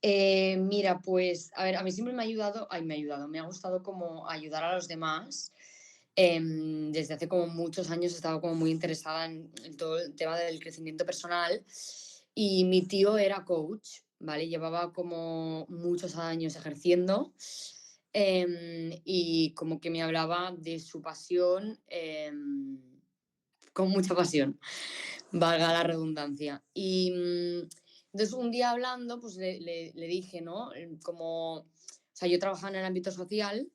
Mira, pues, a ver, a mí siempre me ha gustado como ayudar a los demás. Desde hace como muchos años he estado como muy interesada en todo el tema del crecimiento personal y mi tío era coach, ¿vale? Llevaba como muchos años ejerciendo y como que me hablaba de su pasión con mucha pasión, valga la redundancia. Entonces un día hablando, pues le dije, ¿no? Como, o sea, yo trabajaba en el ámbito social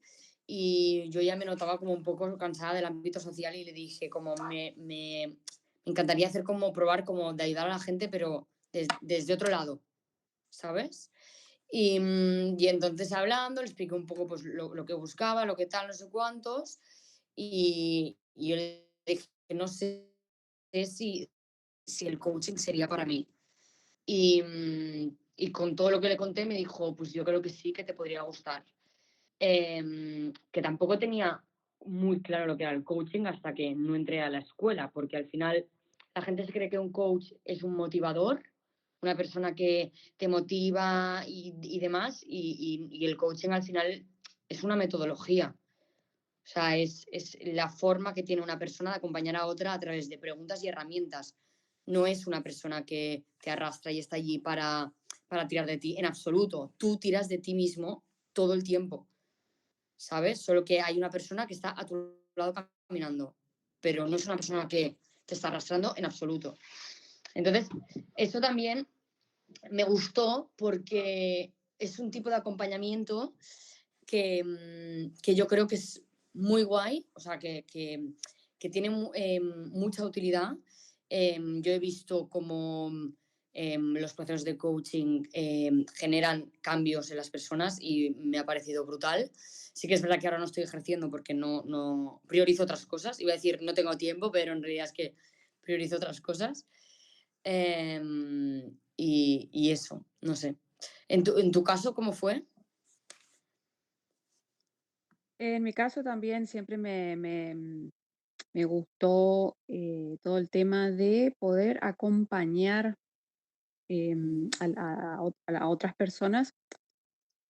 y yo ya me notaba como un poco cansada del ámbito social y le dije, como me encantaría hacer como probar como de ayudar a la gente, pero desde otro lado, ¿sabes? Y entonces hablando, le expliqué un poco pues lo que buscaba, lo que tal, no sé cuántos, y yo le dije que no sé si el coaching sería para mí. Y con todo lo que le conté me dijo, pues yo creo que sí, que te podría gustar. Que tampoco tenía muy claro lo que era el coaching hasta que no entré a la escuela, porque al final la gente se cree que un coach es un motivador, una persona que te motiva y demás, y el coaching al final es una metodología. O sea, es la forma que tiene una persona de acompañar a otra a través de preguntas y herramientas. No es una persona que te arrastra y está allí para tirar de ti, en absoluto. Tú tiras de ti mismo todo el tiempo, ¿sabes? Solo que hay una persona que está a tu lado caminando, pero no es una persona que te está arrastrando en absoluto. Entonces, eso también me gustó porque es un tipo de acompañamiento que yo creo que es muy guay, o sea, que tiene mucha utilidad. Yo he visto cómo los procesos de coaching generan cambios en las personas y me ha parecido brutal. Sí que es verdad que ahora no estoy ejerciendo porque no priorizo otras cosas. Iba a decir no tengo tiempo, pero en realidad es que priorizo otras cosas. Y eso, no sé. ¿En tu caso cómo fue? En mi caso también siempre me gustó, todo el tema de poder acompañar, a otras personas,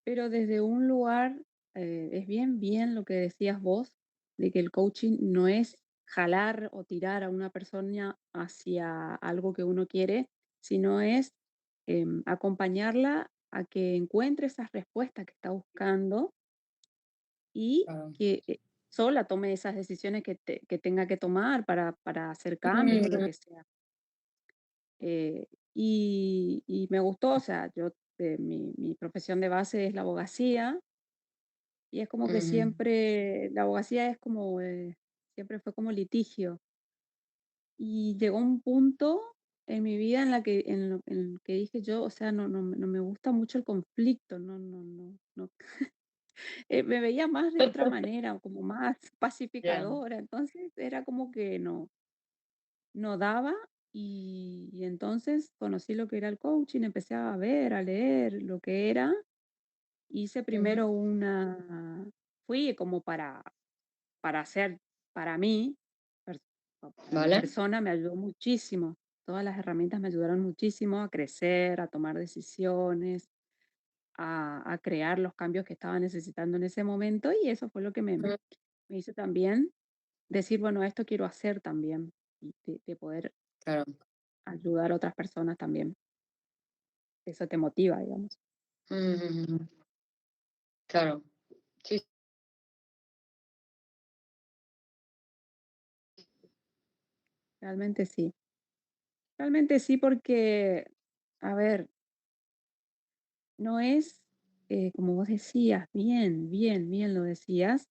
pero desde un lugar, es bien lo que decías vos, de que el coaching no es jalar o tirar a una persona hacia algo que uno quiere, sino es, acompañarla a que encuentre esas respuestas que está buscando y Claro. que, sola tome esas decisiones que tenga que tomar para hacer cambios o lo Ujú, que sea. Y me gustó, o sea, yo, mi profesión de base es la abogacía, y es como que ujú. siempre la abogacía es como, siempre fue como litigio. Y llegó un punto en mi vida en el que dije yo, o sea, no me gusta mucho el conflicto, no. Me veía más de otra manera, como más Ya. pacificadora, entonces era como que no daba, y entonces conocí lo que era el coaching, empecé a ver, a leer lo que era. Hice Ujú. primero fui como para hacer para mí, pers para mi Vale. persona, me ayudó muchísimo. Todas las herramientas me ayudaron muchísimo a crecer, a tomar decisiones, a crear los cambios que estaba necesitando en ese momento, y eso fue lo que Ujú. me hizo también decir, bueno, esto quiero hacer también, y de poder Claro. ayudar a otras personas también. Eso te motiva, digamos. Ujú. Claro. Sí. Realmente sí. Realmente sí, porque, a ver, no es, como vos decías, bien lo decías,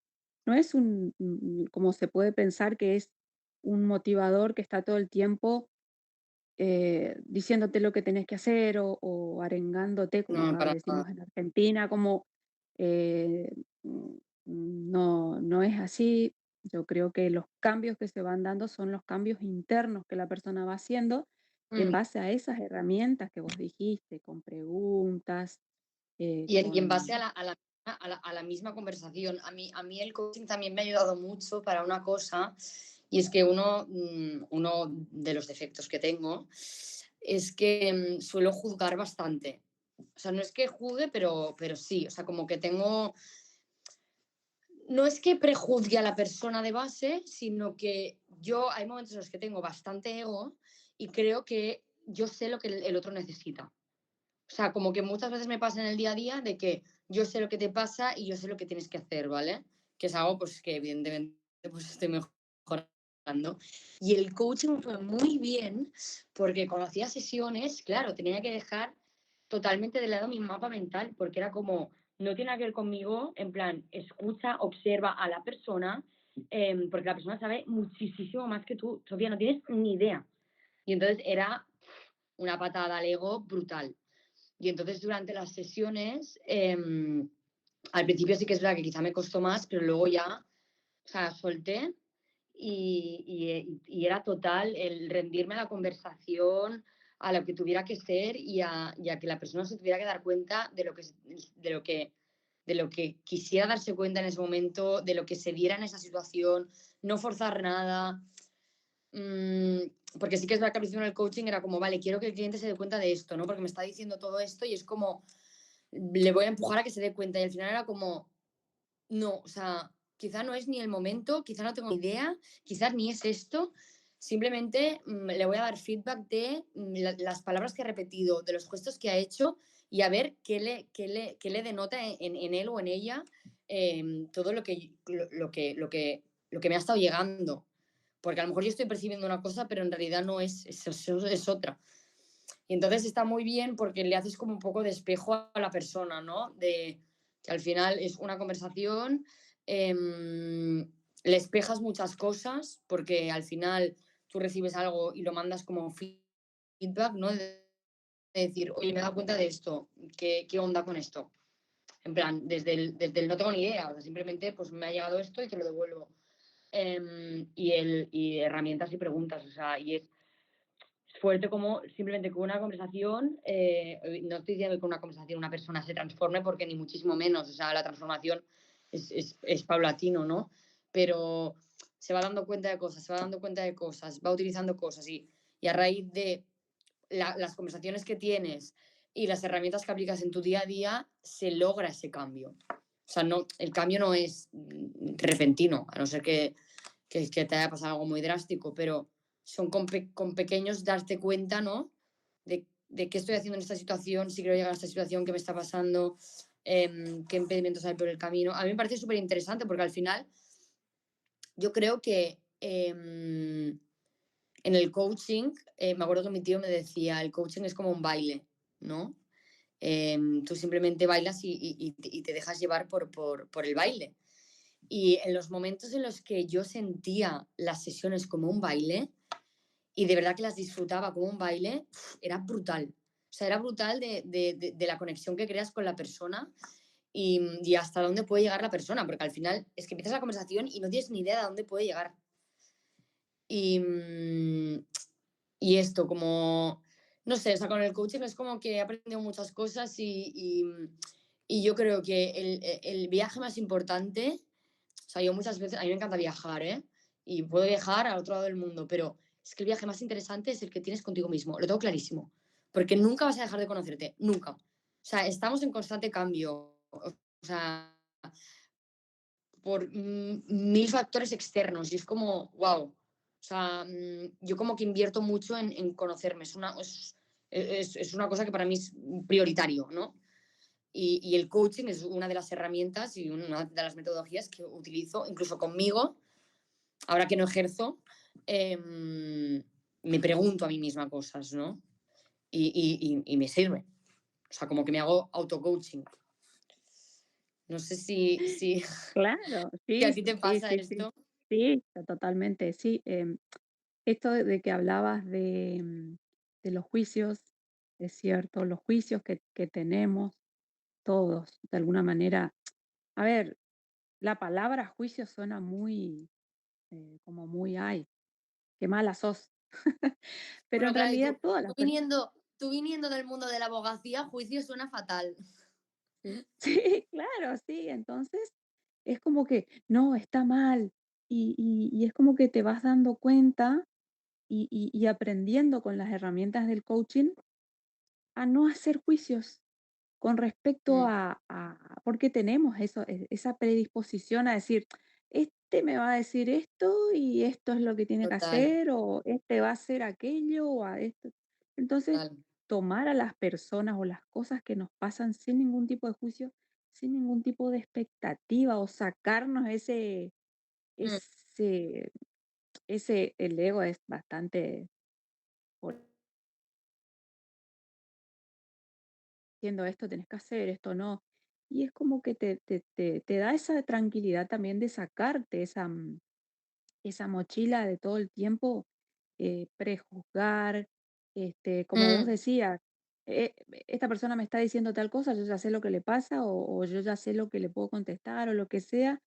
no es como se puede pensar que es un motivador que está todo el tiempo, diciéndote lo que tenés que hacer o arengándote, como No, acá para nada. decimos en Argentina, como, eh, no es así. Yo creo que los cambios que se van dando son los cambios internos que la persona va haciendo en Mm. base a esas herramientas que vos dijiste, con preguntas, Y en base con a la misma conversación, a mí el coaching también me ha ayudado mucho para una cosa, y es que uno de los defectos que tengo es que suelo juzgar bastante. O sea, no es que juzgue, pero sí, o sea, como que tengo, no es que prejuzgue a la persona de base, sino que yo hay momentos en los que tengo bastante ego y creo que yo sé lo que el otro necesita. O sea, como que muchas veces me pasa en el día a día de que yo sé lo que te pasa y yo sé lo que tienes que hacer, ¿vale? Que es algo pues que evidentemente pues estoy mejorando. Y el coaching fue muy bien porque cuando hacía sesiones, claro, tenía que dejar totalmente de lado mi mapa mental porque era como, no tiene nada que ver conmigo, en plan, escucha, observa a la persona, porque la persona sabe muchísimo más que tú, todavía no tienes ni idea. Y entonces era una patada al ego brutal. Y entonces durante las sesiones, al principio sí que es verdad que quizá me costó más, pero luego ya, o sea, solté y era total el rendirme a la conversación, a lo que tuviera que ser y a que la persona se tuviera que dar cuenta de lo que, de lo que quisiera darse cuenta en ese momento, de lo que se diera en esa situación, no forzar nada. Porque sí que es verdad que al principio en el coaching era como, vale, quiero que el cliente se dé cuenta de esto, ¿no? Porque me está diciendo todo esto y es como, le voy a empujar a que se dé cuenta. Y al final era como, no, o sea, quizá no es ni el momento, quizá no tengo ni idea, quizás ni es esto. Simplemente le voy a dar feedback de las palabras que ha repetido, de los gestos que ha hecho y a ver qué le denota en él o en ella todo lo que me ha estado llegando. Porque a lo mejor yo estoy percibiendo una cosa, pero en realidad no es otra. Y entonces está muy bien porque le haces como un poco de espejo a la persona, ¿no? De que al final es una conversación, le espejas muchas cosas porque al final tú recibes algo y lo mandas como feedback, ¿no? De decir, oye, me he dado cuenta de esto, ¿qué onda con esto? En plan, desde el no tengo ni idea, o sea, simplemente pues me ha llegado esto y te lo devuelvo. Y herramientas y preguntas, o sea, y es fuerte como simplemente con una conversación, no estoy diciendo que con una conversación una persona se transforme porque ni muchísimo menos, o sea, la transformación es paulatino, ¿no? Pero se va dando cuenta de cosas, se va dando cuenta de cosas, va utilizando cosas y a raíz de las conversaciones que tienes y las herramientas que aplicas en tu día a día, se logra ese cambio. O sea, no, el cambio no es repentino, a no ser que te haya pasado algo muy drástico, pero son con pequeños darte cuenta, ¿no? De qué estoy haciendo en esta situación, si quiero llegar a esta situación, qué me está pasando, qué impedimentos hay por el camino. A mí me parece súper interesante porque al final yo creo que en el coaching, me acuerdo que mi tío me decía, el coaching es como un baile, ¿no? Tú simplemente bailas y te dejas llevar por el baile. Y en los momentos en los que yo sentía las sesiones como un baile y de verdad que las disfrutaba como un baile, era brutal. O sea, era brutal de la conexión que creas con la persona y hasta dónde puede llegar la persona, porque al final es que empiezas la conversación y no tienes ni idea de dónde puede llegar. Y, y esto, como, no sé, o sea, con el coaching es como que he aprendido muchas cosas y yo creo que el viaje más importante, o sea, yo muchas veces, a mí me encanta viajar, ¿eh? Y puedo viajar al otro lado del mundo, pero es que el viaje más interesante es el que tienes contigo mismo, lo tengo clarísimo, porque nunca vas a dejar de conocerte, nunca. O sea, estamos en constante cambio, o sea, por mil factores externos y es como, wow. O sea, yo como que invierto mucho en conocerme, es una cosa que para mí es prioritario, ¿no? Y el coaching es una de las herramientas y una de las metodologías que utilizo, incluso conmigo, ahora que no ejerzo, me pregunto a mí misma cosas, ¿no? Y me sirve. O sea, como que me hago auto-coaching. No sé si Claro, que a sí, ti te sí, pasa sí, sí. esto. Sí, totalmente, sí. Esto de que hablabas de los juicios, es cierto, los juicios que tenemos todos, de alguna manera. A ver, la palabra juicio suena muy, como muy, ay, qué mala sos. Pero Bueno, en claro, y realidad tú, todas tú las personas, viniendo, tú viniendo del mundo de la abogacía, juicio suena fatal. sí, sí, claro, sí. Entonces, es como que, no, está mal. Y es como que te vas dando cuenta y aprendiendo con las herramientas del coaching a no hacer juicios. con respecto mm, porque tenemos eso, esa predisposición a decir, este me va a decir esto y esto es lo que tiene que total, hacer, o este va a hacer aquello, o a esto. Entonces, total. tomar a las personas o las cosas que nos pasan sin ningún tipo de juicio, sin ningún tipo de expectativa, o sacarnos Mm, ese, el ego es bastante haciendo esto tenés que hacer, esto no. Y es como que te da esa tranquilidad también de sacarte esa mochila de todo el tiempo prejuzgar, como vos mm, decías, eh, esta persona me está diciendo tal cosa, yo ya sé lo que le pasa o yo ya sé lo que le puedo contestar o lo que sea,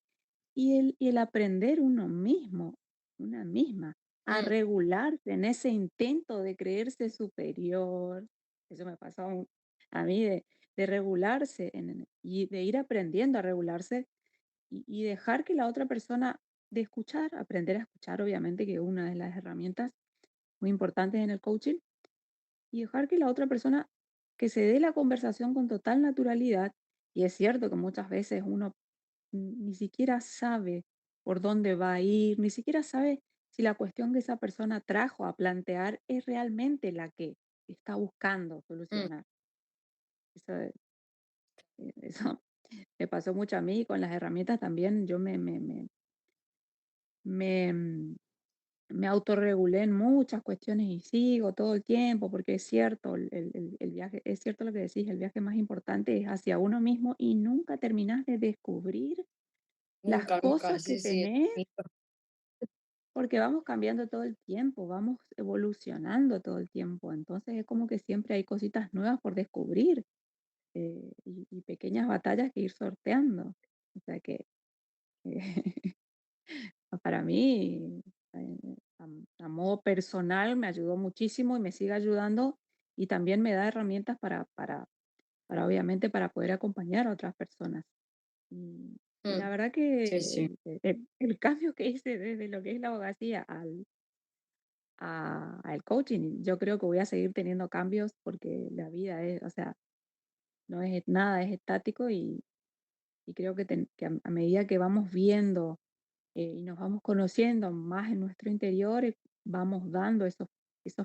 y el aprender uno mismo, una misma, a mm, regularse en ese intento de creerse superior, eso me pasó a mí, de regularse y de ir aprendiendo a regularse y dejar que la otra persona, de escuchar, aprender a escuchar, obviamente, que es una de las herramientas muy importantes en el coaching, y dejar que la otra persona que se dé la conversación con total naturalidad. Y es cierto que muchas veces uno ni siquiera sabe por dónde va a ir, ni siquiera sabe si la cuestión que esa persona trajo a plantear es realmente la que está buscando mm, solucionar. Eso, eso me pasó mucho a mí con las herramientas también. Yo me, mm, me autorregulé en muchas cuestiones y sigo todo el tiempo, porque es cierto, el viaje, es cierto lo que decís, el viaje más importante es hacia uno mismo y nunca terminás de descubrir las nunca, nunca, cosas que sí, sí. tenés, porque vamos cambiando todo el tiempo, vamos evolucionando todo el tiempo. Entonces es como que siempre hay cositas nuevas por descubrir y pequeñas batallas que ir sorteando. O sea que para mí, a modo personal, me ayudó muchísimo y me sigue ayudando y también me da herramientas para obviamente, para poder acompañar a otras personas. Y la Mm, verdad que sí, sí. el cambio que hice desde lo que es la abogacía al coaching, yo creo que voy a seguir teniendo cambios porque la vida es, o sea, no es nada, es estático y creo que a medida que vamos viendo y nos vamos conociendo más en nuestro interior, vamos dando esos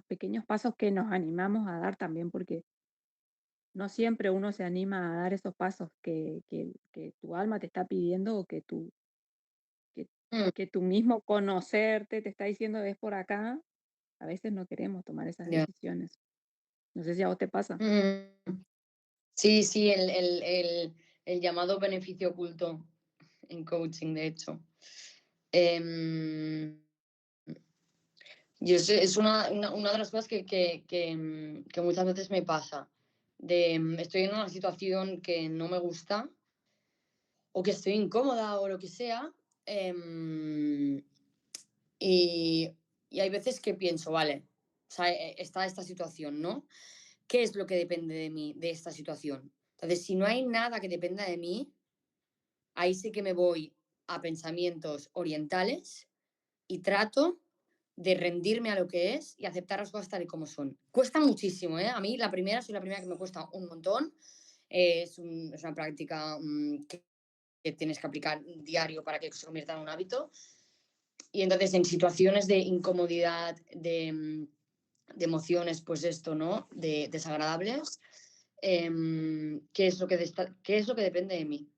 pequeños pasos que nos animamos a dar también, porque no siempre uno se anima a dar esos pasos que tu alma te está pidiendo o que, Mm, que tu mismo conocerte te está diciendo es por acá. A veces no queremos tomar esas ya. decisiones. No sé si a vos te pasa. Mm, sí, sí, el llamado beneficio oculto en coaching, de hecho. Em, es una de las cosas que muchas veces me pasa. Estoy en una situación que no me gusta o que estoy incómoda o lo que sea. em, y, y hay veces que pienso, vale, o sea, está esta situación, ¿no? ¿Qué es lo que depende de mí, de esta situación? Entonces, si no hay nada que dependa de mí, ahí sí que me voy a pensamientos orientales y trato de rendirme a lo que es y aceptar las cosas tal y como son. Cuesta muchísimo, ¿eh? A mí soy la primera que me cuesta un montón. Es una práctica que tienes que aplicar diario para que se convierta en un hábito. Y entonces en situaciones de incomodidad, de emociones, pues esto, ¿no? De desagradables, ¿qué es lo que depende de mí?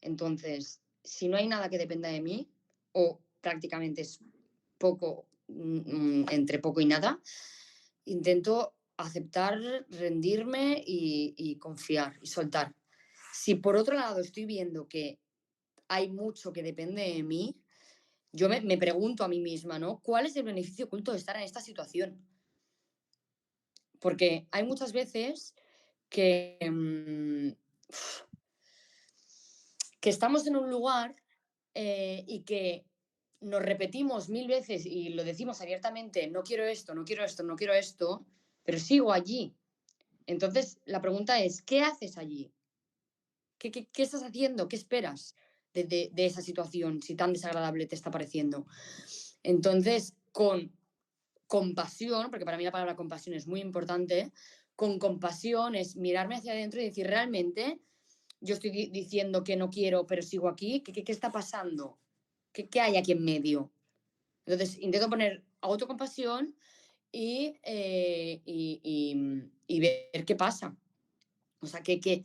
Entonces, si no hay nada que dependa de mí, o prácticamente es poco, entre poco y nada, intento aceptar, rendirme y confiar y soltar. Si por otro lado estoy viendo que hay mucho que depende de mí, yo me pregunto a mí misma, ¿no? ¿Cuál es el beneficio oculto de estar en esta situación? Porque hay muchas veces que, que estamos en un lugar y que nos repetimos mil veces y lo decimos abiertamente, no quiero esto, no quiero esto, no quiero esto, pero sigo allí. Entonces, la pregunta es, ¿qué haces allí? ¿Qué estás haciendo? ¿Qué esperas de esa situación si tan desagradable te está pareciendo? Entonces, con compasión, porque para mí la palabra compasión es muy importante, con compasión, es mirarme hacia adentro y decir, realmente yo estoy diciendo que no quiero, pero sigo aquí, ¿qué está pasando? ¿Qué hay aquí en medio? Entonces, intento poner autocompasión y ver qué pasa. O sea, qué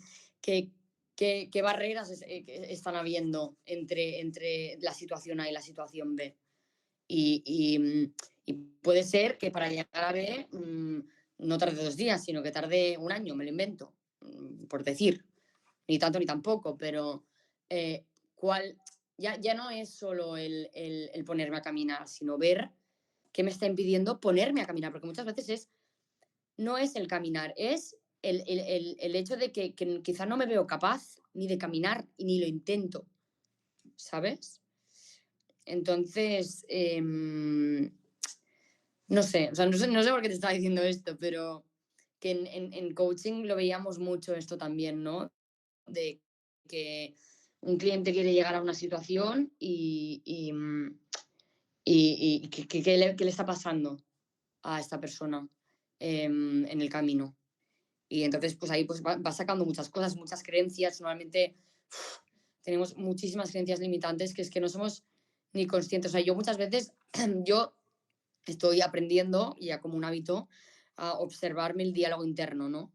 barreras están habiendo entre la situación A y la situación B. Y puede ser que para llegar a B no tarde 2 días, sino que tarde un año, me lo invento, por decir. Ni tanto ni tampoco, pero eh, ¿cuál? Ya no es solo el ponerme a caminar, sino ver qué me está impidiendo ponerme a caminar, porque muchas veces no es el caminar, es el hecho de que quizá no me veo capaz ni de caminar y ni lo intento, ¿sabes? Entonces, no sé, o sea, no sé por qué te estaba diciendo esto, pero que en coaching lo veíamos mucho esto también, ¿no? De que un cliente quiere llegar a una situación y ¿qué le está pasando a esta persona en el camino? Y entonces, pues ahí pues va sacando muchas cosas, muchas creencias. Normalmente tenemos muchísimas creencias limitantes que es que no somos ni conscientes. O sea, yo muchas veces, yo estoy aprendiendo, ya como un hábito, a observarme el diálogo interno, ¿no?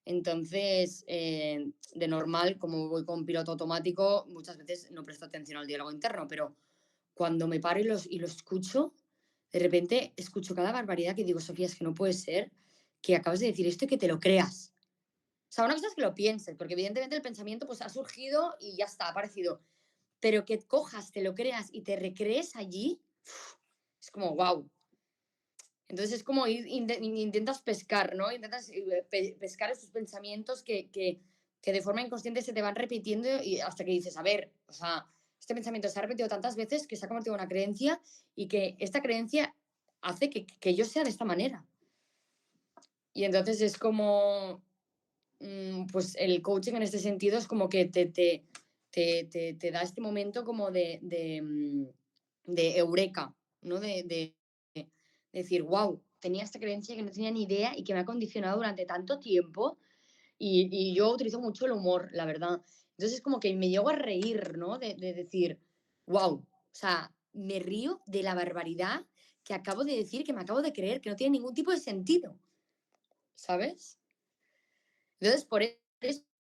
Entonces, de normal, como voy con piloto automático, muchas veces no presto atención al diálogo interno, pero cuando me paro y lo escucho, de repente escucho cada barbaridad que digo, Sofía, es que no puede ser que acabas de decir esto y que te lo creas. O sea, una cosa es que lo pienses, porque evidentemente el pensamiento pues ha surgido y ya está, ha aparecido. Pero que cojas, te lo creas y te recrees allí, es como, wow. Entonces es como intentas pescar, ¿no? Intentas pescar esos pensamientos que de forma inconsciente se te van repitiendo y hasta que dices, a ver, o sea, este pensamiento se ha repetido tantas veces que se ha convertido en una creencia y que esta creencia hace que yo sea de esta manera. Y entonces es como, pues el coaching en este sentido es como que te da este momento como de eureka, ¿no? De decir, wow, tenía esta creencia que no tenía ni idea y que me ha condicionado durante tanto tiempo y yo utilizo mucho el humor, la verdad. Entonces es como que me llego a reír, ¿no? De decir, wow, o sea, me río de la barbaridad que acabo de decir, que me acabo de creer, que no tiene ningún tipo de sentido, ¿sabes? Entonces, por eso,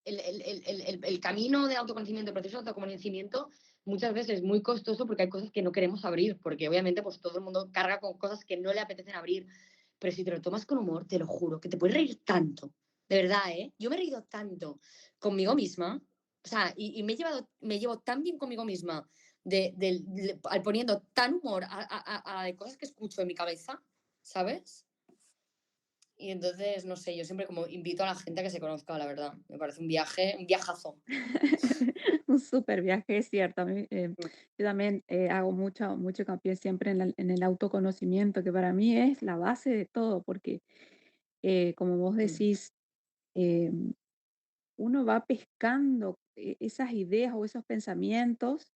el camino de autoconocimiento, el proceso de autoconocimiento, muchas veces es muy costoso porque hay cosas que no queremos abrir, porque obviamente pues todo el mundo carga con cosas que no le apetecen abrir, pero si te lo tomas con humor, te lo juro, que te puedes reír tanto, de verdad, ¿eh? Yo me he reído tanto conmigo misma, o sea, y me llevo tan bien conmigo misma al poniendo tan humor a cosas que escucho en mi cabeza, ¿sabes? Y entonces, no sé, yo siempre como invito a la gente a que se conozca, la verdad. Me parece un viaje, un viajazo. Un súper viaje, es cierto. A mí, yo también hago mucho hincapié siempre en el autoconocimiento, que para mí es la base de todo, porque como vos Mm, decís, eh, uno va pescando esas ideas o esos pensamientos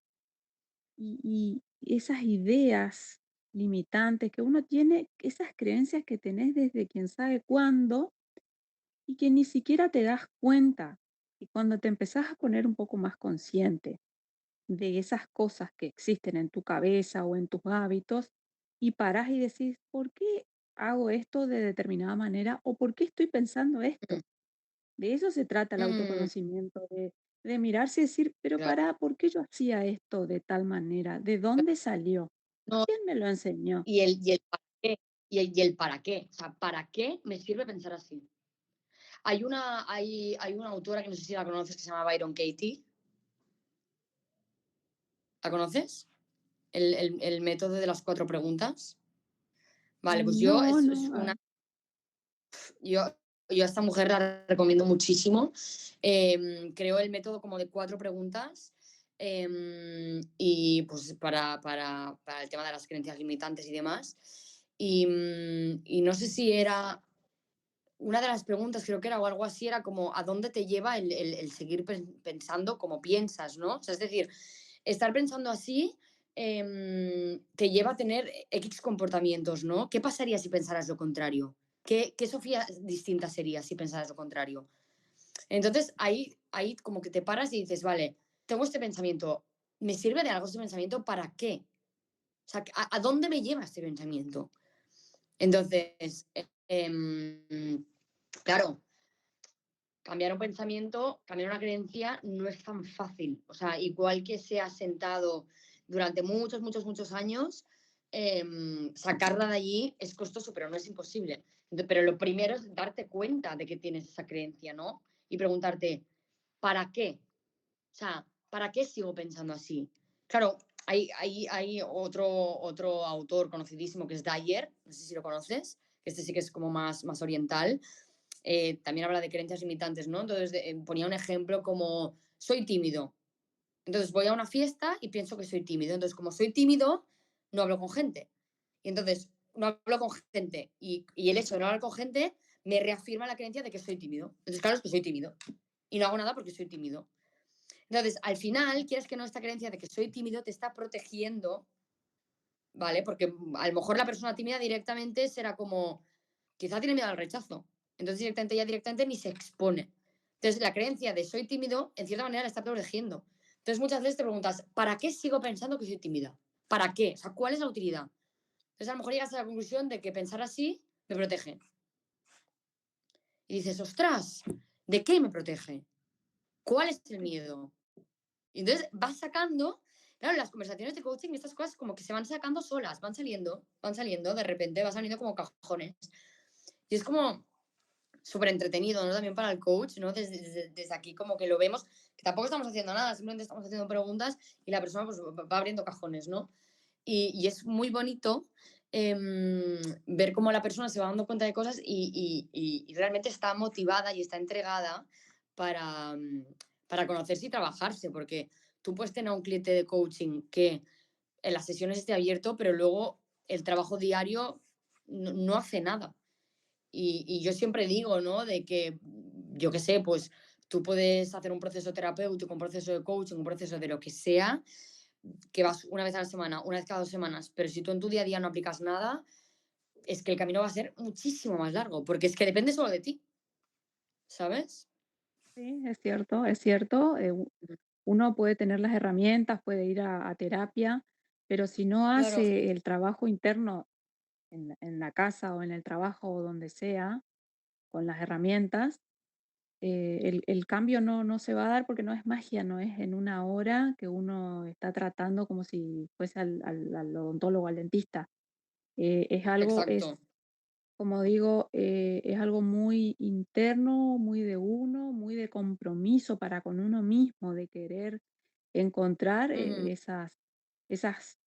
y esas ideas limitantes que uno tiene, esas creencias que tenés desde quién sabe cuándo y que ni siquiera te das cuenta. Y cuando te empezás a poner un poco más consciente de esas cosas que existen en tu cabeza o en tus hábitos y parás y decís, ¿por qué hago esto de determinada manera o por qué estoy pensando mm, esto? De eso se trata el mm, autoconocimiento, de mirarse y decir, pero claro. pará, ¿por qué yo hacía esto de tal manera? ¿De dónde salió? No, ¿Quién me lo enseñó? y el para qué, y el para qué. O sea, ¿para qué me sirve pensar así? Hay una autora que no sé si la conoces que se llama Byron Katie. ¿La conoces? El método de las 4 preguntas. Vale, pues yo No, es no. una. Yo, yo a esta mujer la recomiendo muchísimo. Creo el método como de 4 preguntas y pues para el tema de las creencias limitantes y demás. Y no sé si era una de las preguntas, creo que era o algo así, era como ¿a dónde te lleva el seguir pensando como piensas, ¿no? O sea, es decir, estar pensando así te lleva a tener X comportamientos, ¿no? ¿Qué pasaría si pensaras lo contrario? ¿Qué Sofía distinta sería si pensaras lo contrario? Entonces, ahí como que te paras y dices, vale, tengo este pensamiento, ¿me sirve de algo este pensamiento? ¿Para qué? O sea, ¿a dónde me lleva este pensamiento? Entonces, claro, cambiar un pensamiento, cambiar una creencia no es tan fácil. O sea, igual que se ha sentado durante muchos, muchos, muchos años, sacarla de allí es costoso, pero no es imposible. Pero lo primero es darte cuenta de que tienes esa creencia, ¿no? Y preguntarte, ¿para qué? O sea, ¿para qué sigo pensando así? Claro, hay otro autor conocidísimo que es Dyer, no sé si lo conoces, que este sí que es como más oriental. También habla de creencias limitantes, ¿no? Entonces ponía un ejemplo como, soy tímido. Entonces voy a una fiesta y pienso que soy tímido. Entonces, como soy tímido, no hablo con gente. Y entonces, no hablo con gente. Y el hecho de no hablar con gente me reafirma la creencia de que soy tímido. Entonces, claro, es que soy tímido. Y no hago nada porque soy tímido. Entonces, al final, quieres que no, esta creencia de que soy tímido te está protegiendo, ¿vale? Porque a lo mejor la persona tímida directamente será como, quizá tiene miedo al rechazo. Entonces, directamente ni se expone. Entonces, la creencia de soy tímido, en cierta manera, la está protegiendo. Entonces, muchas veces te preguntas, ¿para qué sigo pensando que soy tímida? ¿Para qué? O sea, ¿cuál es la utilidad? Entonces, a lo mejor llegas a la conclusión de que pensar así me protege. Y dices, ostras, ¿de qué me protege? ¿Cuál es el miedo? Y entonces vas sacando, claro, las conversaciones de coaching, estas cosas como que se van sacando solas, van saliendo, de repente va saliendo como cajones. Y es como súper entretenido, ¿no? También para el coach, ¿no? Desde aquí como que lo vemos, que tampoco estamos haciendo nada, simplemente estamos haciendo preguntas y la persona pues va abriendo cajones, ¿no? Y es muy bonito ver cómo la persona se va dando cuenta de cosas y realmente está motivada y está entregada para, para conocerse y trabajarse, porque tú puedes tener un cliente de coaching que en las sesiones esté abierto, pero luego el trabajo diario no hace nada. Y yo siempre digo, ¿no? De que, yo qué sé, pues tú puedes hacer un proceso terapéutico, un proceso de coaching, un proceso de lo que sea, que vas una vez a la semana, una vez cada 2 semanas, pero si tú en tu día a día no aplicas nada, es que el camino va a ser muchísimo más largo, porque es que depende solo de ti, ¿sabes? Sí, es cierto, es cierto. Uno puede tener las herramientas, puede ir a terapia, pero si no Claro. hace el trabajo interno en la casa o en el trabajo o donde sea, con las herramientas, el cambio no se va a dar porque no es magia, no es en una hora que uno está tratando como si fuese al odontólogo, al dentista. Es algo, Exacto. como digo, es algo muy interno, muy de uno, muy de compromiso para con uno mismo, de querer encontrar Ujú. esas,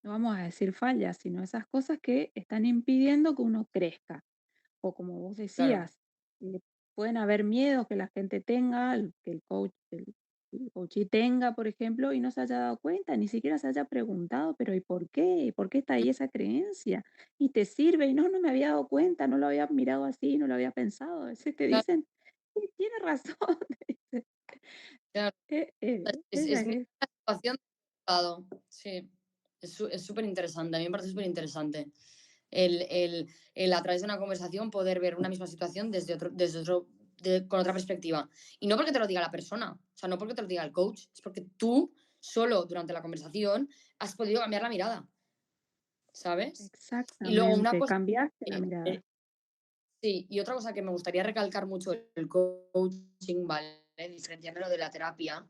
no vamos a decir fallas, sino esas cosas que están impidiendo que uno crezca. O como vos Claro. decías, pueden haber miedos que la gente tenga, que el coachee tenga, por ejemplo, y no se haya dado cuenta, ni siquiera se haya preguntado, pero ¿y por qué? ¿Por qué está ahí esa creencia? Y te sirve, y no me había dado cuenta, no lo había mirado así, no lo había pensado. A veces te Claro, dicen, "Sí, tiene razón". dice. claro. Es mi Es situación de estado. Sí. Es súper interesante. A mí me parece súper interesante. El a través de una conversación poder ver una misma situación con otra perspectiva. Y no porque te lo diga la persona, o sea, no porque te lo diga el coach, es porque tú solo durante la conversación has podido cambiar la mirada, ¿sabes? Y luego una exactamente, cosa, cambiaste la eh, mirada. eh, sí, y otra cosa que me gustaría recalcar mucho del coaching, ¿vale? Diferenciándolo de la terapia,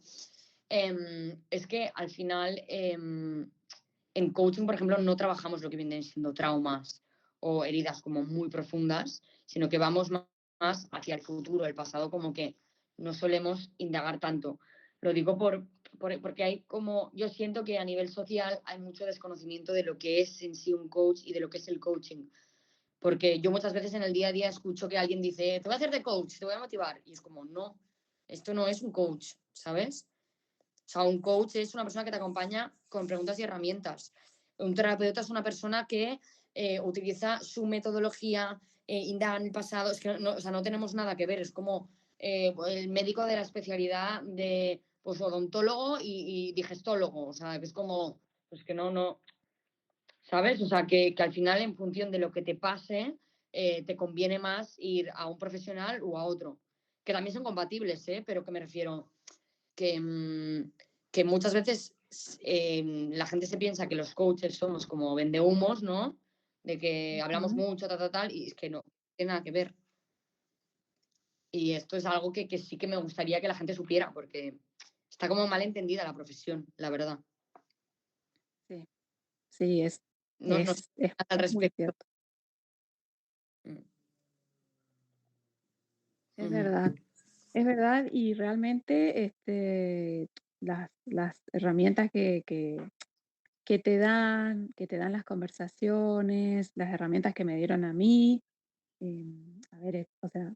es que al final en coaching, por ejemplo, no trabajamos lo que vienen siendo traumas o heridas como muy profundas, sino que vamos más hacia el futuro, el pasado, como que no solemos indagar tanto. Lo digo porque hay como, yo siento que a nivel social hay mucho desconocimiento de lo que es en sí un coach y de lo que es el coaching. Porque yo muchas veces en el día a día escucho que alguien dice, te voy a hacer de coach, te voy a motivar. Y es como, no, esto no es un coach, ¿sabes? O sea, un coach es una persona que te acompaña con preguntas y herramientas. Un terapeuta es una persona que utiliza su metodología, indaga en el pasado. Es que no, o sea, no tenemos nada que ver. Es como el médico de la especialidad de pues, odontólogo y digestólogo. O sea, que es como pues que no, ¿sabes? O sea, que al final en función de lo que te pase, te conviene más ir a un profesional o a otro, que también son compatibles, ¿eh? Pero que me refiero que, que muchas veces la gente se piensa que los coaches somos como vendehumos, ¿no? De que hablamos Ujú. mucho, tal, tal, tal, y es que no tiene nada que ver. Y esto es algo que sí que me gustaría que la gente supiera, porque está como mal entendida la profesión, la verdad. Sí, sí, No sé al es muy respecto. cierto. Mm. Es Ujú. verdad, es verdad, y realmente las herramientas que te dan las conversaciones, las herramientas que me dieron a mí, o sea,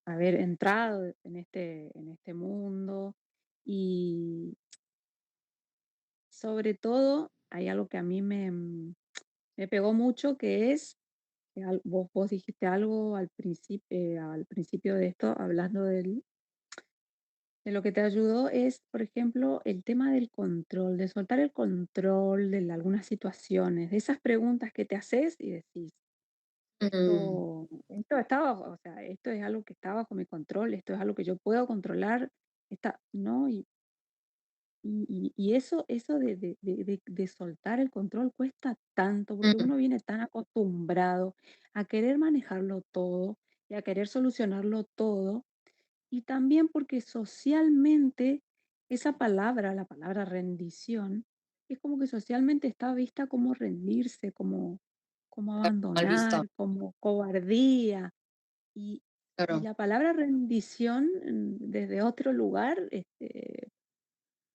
haber entrado en este mundo y sobre todo hay algo que a mí me pegó mucho que es, vos dijiste algo al principio de esto, hablando de lo que te ayudó es, por ejemplo, el tema del control, de soltar el control de algunas situaciones, de esas preguntas que te haces y decís, Mm, esto estaba, o sea, esto es algo que está bajo mi control, esto es algo que yo puedo controlar, ¿no? Y eso de soltar el control cuesta tanto, porque mm, uno viene tan acostumbrado a querer manejarlo todo y a querer solucionarlo todo, y también porque socialmente esa palabra, la palabra rendición, es como que socialmente está vista como rendirse, como mal vista, abandonar, como cobardía. Y, y claro. la palabra rendición desde otro lugar,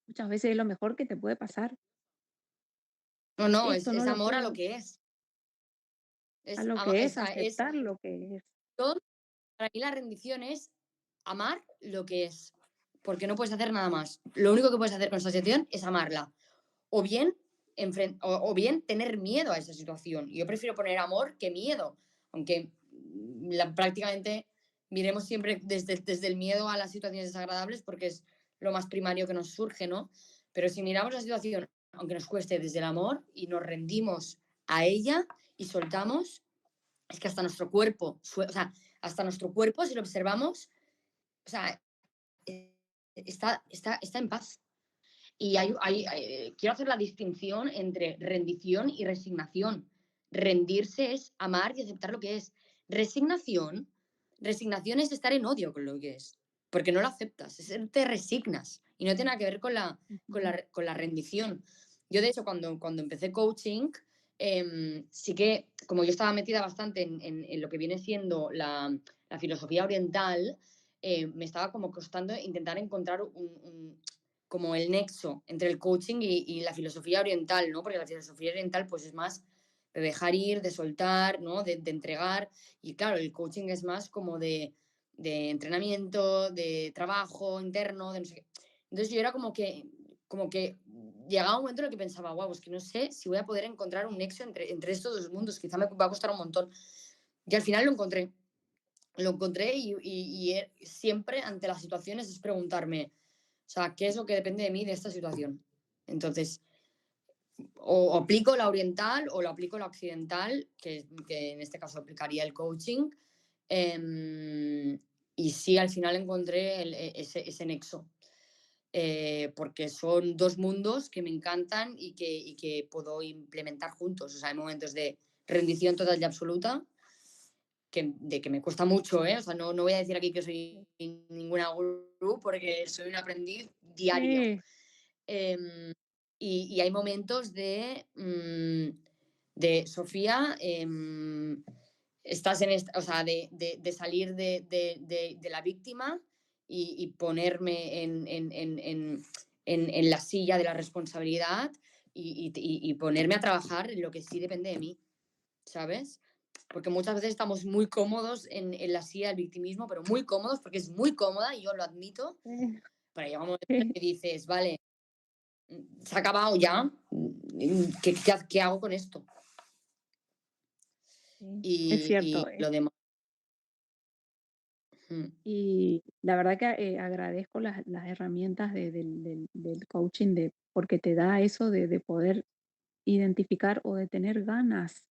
muchas veces es lo mejor que te puede pasar. No, Esto no es lo amor a lo puedo, que es. a Es, lo ama- que o es, sea, es aceptar lo que es. yo, para mí la rendición es amar lo que es, porque no puedes hacer nada más. Lo único que puedes hacer con esa situación es amarla. O bien, o bien tener miedo a esa situación. Yo prefiero poner amor que miedo, aunque prácticamente miremos siempre desde el miedo a las situaciones desagradables porque es lo más primario que nos surge, ¿no? Pero si miramos la situación, aunque nos cueste desde el amor y nos rendimos a ella y soltamos, es que hasta nuestro cuerpo, o sea, hasta nuestro cuerpo, si lo observamos, o sea, está en paz. Y quiero hacer la distinción entre rendición y resignación. Rendirse es amar y aceptar lo que es. Resignación, resignación es estar en odio con lo que es, porque no lo aceptas, te resignas y no tiene nada que ver Ujú. con la rendición. Yo, de hecho, cuando empecé coaching, sí que, como yo estaba metida bastante en lo que viene siendo la filosofía oriental, me estaba como costando intentar encontrar como el nexo entre el coaching y la filosofía oriental, ¿no? Porque la filosofía oriental pues es más de dejar ir, de soltar, ¿no? De entregar. Y claro, el coaching es más como de entrenamiento, de trabajo interno, de no sé qué. Entonces yo era como que llegaba un momento en el que pensaba, wow, es que no sé si voy a poder encontrar un nexo entre estos dos mundos, quizá me va a costar un montón. Y al final lo encontré siempre ante las situaciones es preguntarme, o sea, ¿qué es lo que depende de mí de esta situación? Entonces, o aplico la oriental o lo aplico la occidental, que en este caso aplicaría el coaching. Y sí, al final encontré ese nexo. Porque son dos mundos que me encantan y que puedo implementar juntos. O sea, hay momentos de rendición total y absoluta, de que me cuesta mucho, ¿eh? O sea, no voy a decir aquí que soy ninguna gurú porque soy un aprendiz diario. Sí, Eh, y hay momentos de Sofía, estás en esta, o sea, de salir de la víctima y ponerme en la silla de la responsabilidad y ponerme a trabajar en lo que sí depende de mí, ¿sabes? Porque muchas veces estamos muy cómodos en la silla del victimismo, pero muy cómodos porque es muy cómoda y yo lo admito, sí, pero llega un momento en el sí, que dices, vale, se ha acabado ya, ¿qué hago con esto? sí, es cierto. Y lo demás. Mm, Y la verdad que agradezco las herramientas del coaching porque te da eso de poder identificar o de tener ganas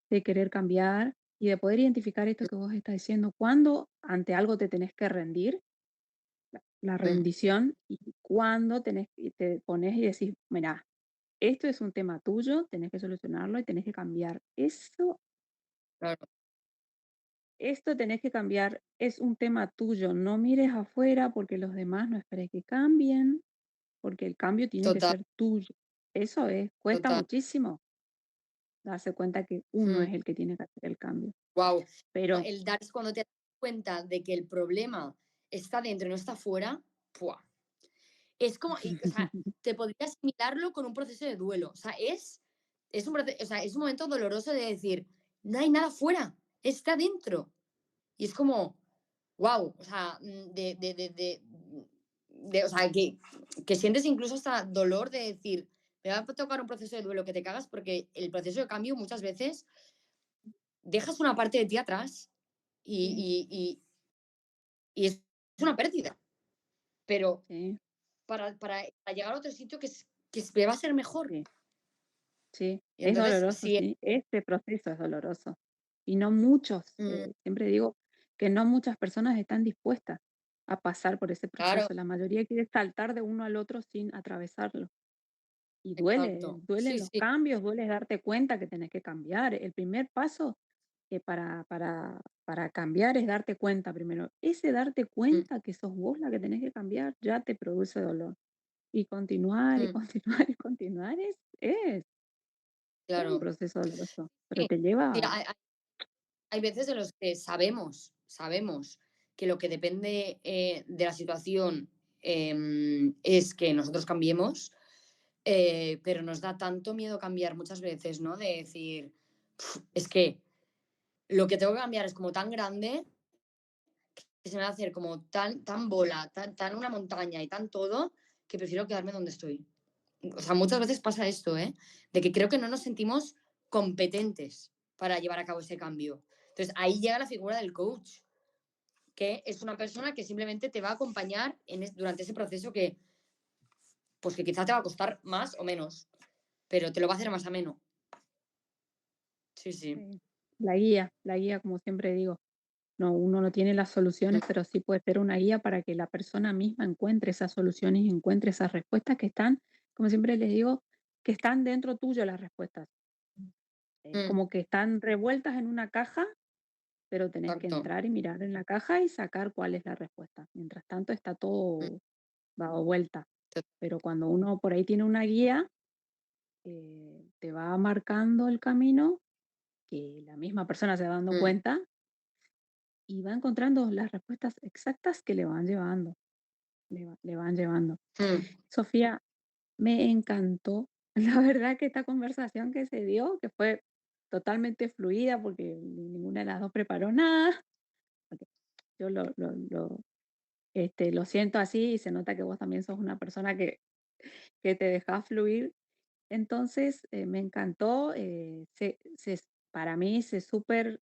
de querer cambiar y de poder identificar esto que vos estás diciendo, cuando ante algo te tenés que rendir, la mm, rendición, y cuando tenés, y te pones y decís, mira, esto es un tema tuyo, tenés que solucionarlo y tenés que cambiar. claro, Esto tenés que cambiar, es un tema tuyo, no mires afuera porque los demás no esperes que cambien, porque el cambio tiene que total, ser tuyo. Eso cuesta total. muchísimo darse cuenta que uno es el que tiene que hacer el cambio. Wow. Pero El dar es cuando te das cuenta de que el problema está dentro y no está fuera. ¡Pua! Es como, o sea, te podría asimilarlo con un proceso de duelo. O sea, o sea, es un momento doloroso de decir, no hay nada fuera, está dentro. Y es como, wow, o sea, o sea, que sientes incluso hasta dolor de decir, me va a tocar un proceso de duelo que te cagas porque el proceso de cambio muchas veces dejas una parte de ti atrás sí, y, y es una pérdida, pero sí, para llegar a otro sitio que va a ser mejor. sí, sí, Y es entonces, doloroso, sí, sí, este proceso es doloroso. Y no muchos, mm, siempre digo que no muchas personas están dispuestas a pasar por ese claro, proceso. La mayoría quiere saltar de uno al otro sin atravesarlo. Y duele, exacto. duelen Sí, los sí. cambios, duele darte cuenta que tenés que cambiar. El primer paso para cambiar es darte cuenta primero. Ese darte Mm, cuenta que sos vos la que tenés que cambiar ya te produce dolor. Y continuar y mm, continuar y continuar es un claro. proceso doloroso, pero Sí, te sí, lleva hay veces en los que sabemos que lo que depende de la situación es que nosotros cambiemos, pero nos da tanto miedo cambiar muchas veces, ¿no? De decir, "Pf, es que lo que tengo que cambiar es como tan grande que se me va a hacer como tan bola, tan una montaña y tan todo, que prefiero quedarme donde estoy. O sea, muchas veces pasa esto, ¿eh? De que creo que no nos sentimos competentes para llevar a cabo ese cambio. Entonces, ahí llega la figura del coach, que es una persona que simplemente te va a acompañar durante ese proceso pues que quizás te va a costar más o menos, pero te lo va a hacer más ameno. Sí, sí. eh, la guía, como siempre digo. No, uno no tiene las Mm, soluciones, pero sí puede ser una guía para que la persona misma encuentre esas soluciones y encuentre esas respuestas que están, como siempre les digo, que están dentro tuyo las respuestas. mm, Como que están revueltas en una caja, pero tenés que exacto. entrar y mirar en la caja y sacar cuál es la respuesta. Mientras tanto está Mm, todo dado vuelta. to- Pero cuando uno por ahí tiene una guía, te va marcando el camino, que la misma persona se va dando mm, cuenta y va encontrando las respuestas exactas que le van llevando. Le van llevando. mm, Sofía, me encantó. La verdad que esta conversación que se dio, que fue totalmente fluida porque ninguna de las dos preparó nada, porque yo lo siento así y se nota que vos también sos una persona que te dejas fluir. Entonces, me encantó, para mí se súper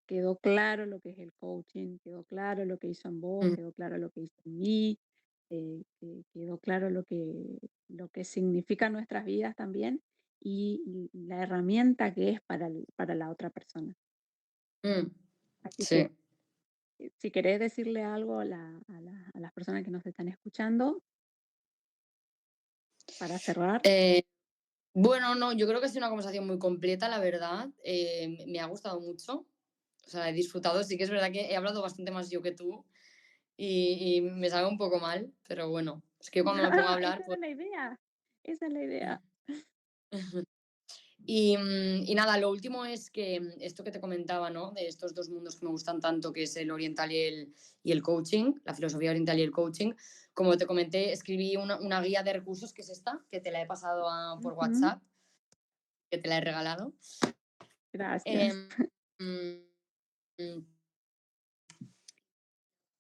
quedó claro lo que es el coaching, quedó claro lo que hizo en vos, mm, quedó claro lo que hizo en mí, quedó claro lo que significa nuestras vidas también y la herramienta que es para la otra persona. mm. Así que Sí. si querés decirle algo a las personas que nos están escuchando para cerrar. Eh, bueno, no, yo creo que ha sido una conversación muy completa, la verdad. Me ha gustado mucho. O sea, he disfrutado. Sí que es verdad que he hablado bastante más yo que tú y me sabe un poco mal, pero bueno, es que yo cuando me pongo a hablar, Esa pues... es la idea, esa es la idea. Y nada, lo último es que esto que te comentaba, ¿no? De estos dos mundos que me gustan tanto, que es el oriental y el coaching, la filosofía oriental y el coaching. Como te comenté, escribí una guía de recursos, que es esta, que te la he pasado por Ujú, WhatsApp, que te la he regalado. gracias. Em, mm,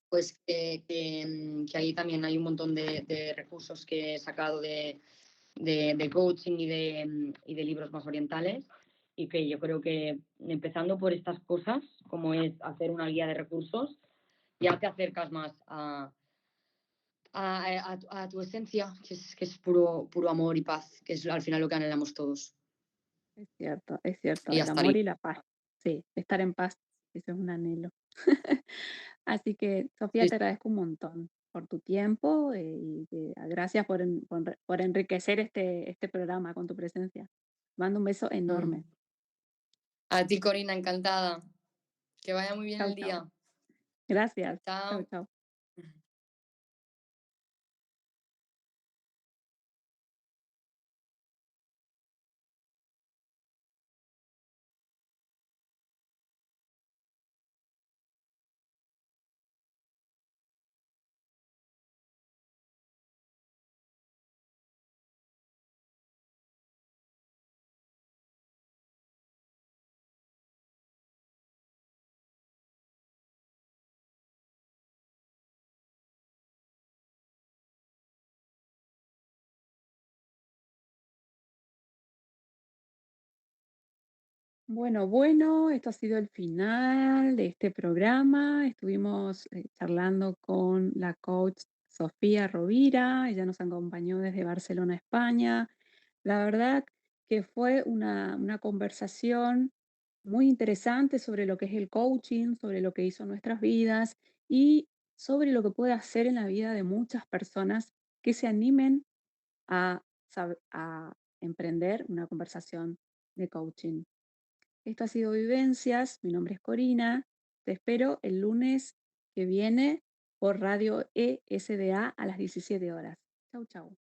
pues que ahí también hay un montón de recursos que he sacado de coaching y de libros más orientales, y que yo creo que empezando por estas cosas, como es hacer una guía de recursos, ya te acercas más a tu esencia, que es puro, puro amor y paz, que es al final lo que anhelamos todos. es cierto, Y ya el estaría. amor y la paz. Sí, estar en paz, eso es un anhelo. Así que, Sofía, Sí, te agradezco un montón por tu tiempo gracias por enriquecer este programa con tu presencia. Mando un beso enorme. mm. A ti, Corina, encantada. Que vaya muy bien Chau, el chau. día. Gracias. Chau, Chao. chau. Bueno, bueno, esto ha sido el final de este programa. Estuvimos charlando con la coach Sofía Rovira. Ella nos acompañó desde Barcelona, España. La verdad que fue una conversación muy interesante sobre lo que es el coaching, sobre lo que hizo en nuestras vidas y sobre lo que puede hacer en la vida de muchas personas que se animen a emprender una conversación de coaching. Esto ha sido Vivencias, mi nombre es Corina, te espero el lunes que viene por Radio ESDA a las 17 horas. Chau, chau.